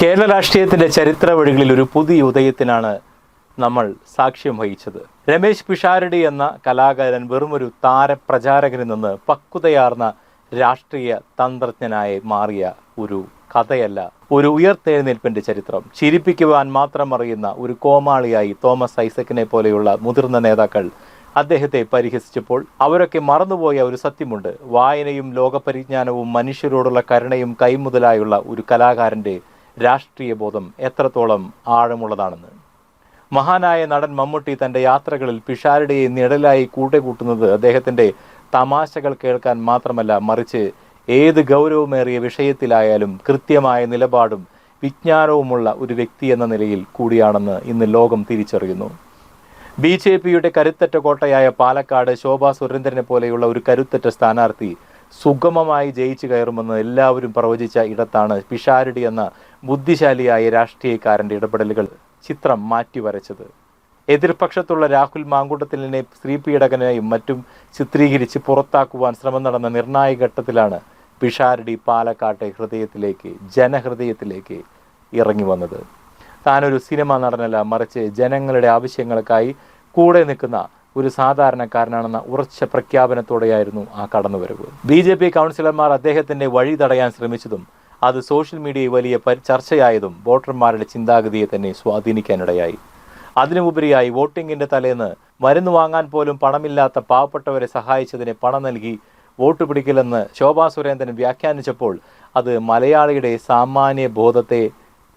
കേരള രാഷ്ട്രീയത്തിൻ്റെ ചരിത്ര വഴികളിൽ ഒരു പുതിയ ഉദയത്തിനാണ് നമ്മൾ സാക്ഷ്യം വഹിച്ചത്. രമേശ് പിഷാരടി എന്ന കലാകാരൻ വെറുമൊരു താരപ്രചാരകനിൽ നിന്ന് പക്വതയാർന്ന രാഷ്ട്രീയ തന്ത്രജ്ഞനായി മാറിയ ഒരു കഥയല്ല, ഒരു ഉയർത്തെഴുന്നേൽപ്പിൻ്റെ ചരിത്രം. ചിരിപ്പിക്കുവാൻ മാത്രം അറിയുന്ന ഒരു കോമാളിയായി തോമസ് ഐസക്കിനെ പോലെയുള്ള മുതിർന്ന നേതാക്കൾ അദ്ദേഹത്തെ പരിഹസിച്ചപ്പോൾ അവരൊക്കെ മറന്നുപോയ ഒരു സത്യമുണ്ട്. വായനയും ലോകപരിജ്ഞാനവും മനുഷ്യരോടുള്ള കരുണയും കൈമുതലായുള്ള ഒരു കലാകാരൻ്റെ രാഷ്ട്രീയ ബോധം എത്രത്തോളം ആഴമുള്ളതാണെന്ന്. മഹാനായ നടൻ മമ്മൂട്ടി തൻ്റെ യാത്രകളിൽ പിഷാരടിയെ നിഴലായി കൂട്ടുന്നത് അദ്ദേഹത്തിൻ്റെ തമാശകൾ കേൾക്കാൻ മാത്രമല്ല, മറിച്ച് ഏത് ഗൗരവമേറിയ വിഷയത്തിലായാലും കൃത്യമായ നിലപാടും വിജ്ഞാനവുമുള്ള ഒരു വ്യക്തി എന്ന നിലയിൽ കൂടിയാണെന്ന് ഇന്ന് ലോകം തിരിച്ചറിയുന്നു. BJPയുടെ കരുത്തറ്റ കോട്ടയായ പാലക്കാട് ശോഭാ സുരേന്ദ്രനെ പോലെയുള്ള ഒരു കരുത്തറ്റ സ്ഥാനാർത്ഥി സുഗമമായി ജയിച്ചു കയറുമെന്ന് എല്ലാവരും പ്രവചിച്ച ഇടത്താണ് പിഷാരടി എന്ന ബുദ്ധിശാലിയായ രാഷ്ട്രീയക്കാരൻ്റെ ഇടപെടലുകൾ ചിത്രം മാറ്റിവരച്ചത്. എതിർപക്ഷത്തുള്ള രാഹുൽ മാങ്കൂട്ടത്തിലിനെ സ്ത്രീ പീഡകനെയും മറ്റും ചിത്രീകരിച്ച് പുറത്താക്കുവാൻ ശ്രമം നടന്ന നിർണായക ഘട്ടത്തിലാണ് പിഷാരടി പാലക്കാട്ടെ ജനഹൃദയത്തിലേക്ക് ഇറങ്ങി വന്നത്. താനൊരു സിനിമാ നടനല്ല, മറിച്ച് ജനങ്ങളുടെ ആവശ്യങ്ങൾക്കായി കൂടെ നിൽക്കുന്ന ഒരു സാധാരണക്കാരനാണെന്ന ഉറച്ച പ്രഖ്യാപനത്തോടെയായിരുന്നു ആ കടന്നുവരവ്. BJP കൗൺസിലർമാർ അദ്ദേഹത്തിൻ്റെ വഴി തടയാൻ ശ്രമിച്ചതും അത് സോഷ്യൽ മീഡിയയിൽ വലിയ ചർച്ചയായതും വോട്ടർമാരുടെ ചിന്താഗതിയെ തന്നെ സ്വാധീനിക്കാനിടയായി. അതിനുപരിയായി വോട്ടിങ്ങിൻ്റെ തലേന്ന് മരുന്ന് വാങ്ങാൻ പോലും പണമില്ലാത്ത പാവപ്പെട്ടവരെ സഹായിച്ചതിന് പണം നൽകി വോട്ട് പിടിക്കില്ലെന്ന് ശോഭാ സുരേന്ദ്രൻ വ്യാഖ്യാനിച്ചപ്പോൾ അത് മലയാളിയുടെ സാമാന്യ ബോധത്തെ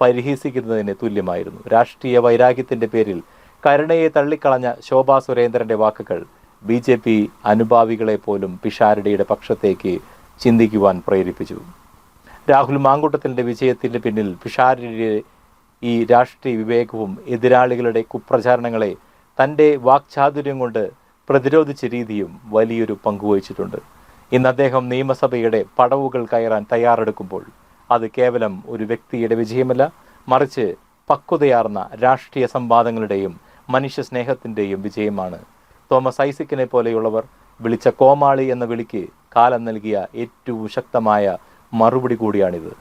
പരിഹസിക്കുന്നതിന് തുല്യമായിരുന്നു. രാഷ്ട്രീയ വൈരാഗ്യത്തിൻ്റെ പേരിൽ കരുണയെ തള്ളിക്കളഞ്ഞ ശോഭാ സുരേന്ദ്രൻ്റെ വാക്കുകൾ BJP അനുഭാവികളെ പോലും പിഷാരടിയുടെ പക്ഷത്തേക്ക് ചിന്തിക്കുവാൻ പ്രേരിപ്പിച്ചു. രാഹുൽ മാങ്കൂട്ടത്തിൻ്റെ വിജയത്തിൻ്റെ പിന്നിൽ പിഷാരടിയുടെ ഈ രാഷ്ട്രീയ വിവേകവും എതിരാളികളുടെ കുപ്രചാരണങ്ങളെ തൻ്റെ വാക്ചാതുര്യം കൊണ്ട് പ്രതിരോധിച്ച രീതിയും വലിയൊരു പങ്കുവഹിച്ചിട്ടുണ്ട്. ഇന്ന് അദ്ദേഹം നിയമസഭയുടെ പടവുകൾ കയറാൻ തയ്യാറെടുക്കുമ്പോൾ അത് കേവലം ഒരു വ്യക്തിയുടെ വിജയമല്ല, മറിച്ച് പക്വതയാർന്ന രാഷ്ട്രീയ സംവാദങ്ങളുടെയും മനുഷ്യ സ്നേഹത്തിൻ്റെയും വിജയമാണ്. തോമസ് ഐസക്കിനെ പോലെയുള്ളവർ വിളിച്ച കോമാളി എന്ന വിളിക്ക് കാലം നൽകിയ ഏറ്റവും ശക്തമായ മറുപടി കൂടിയാണിത്.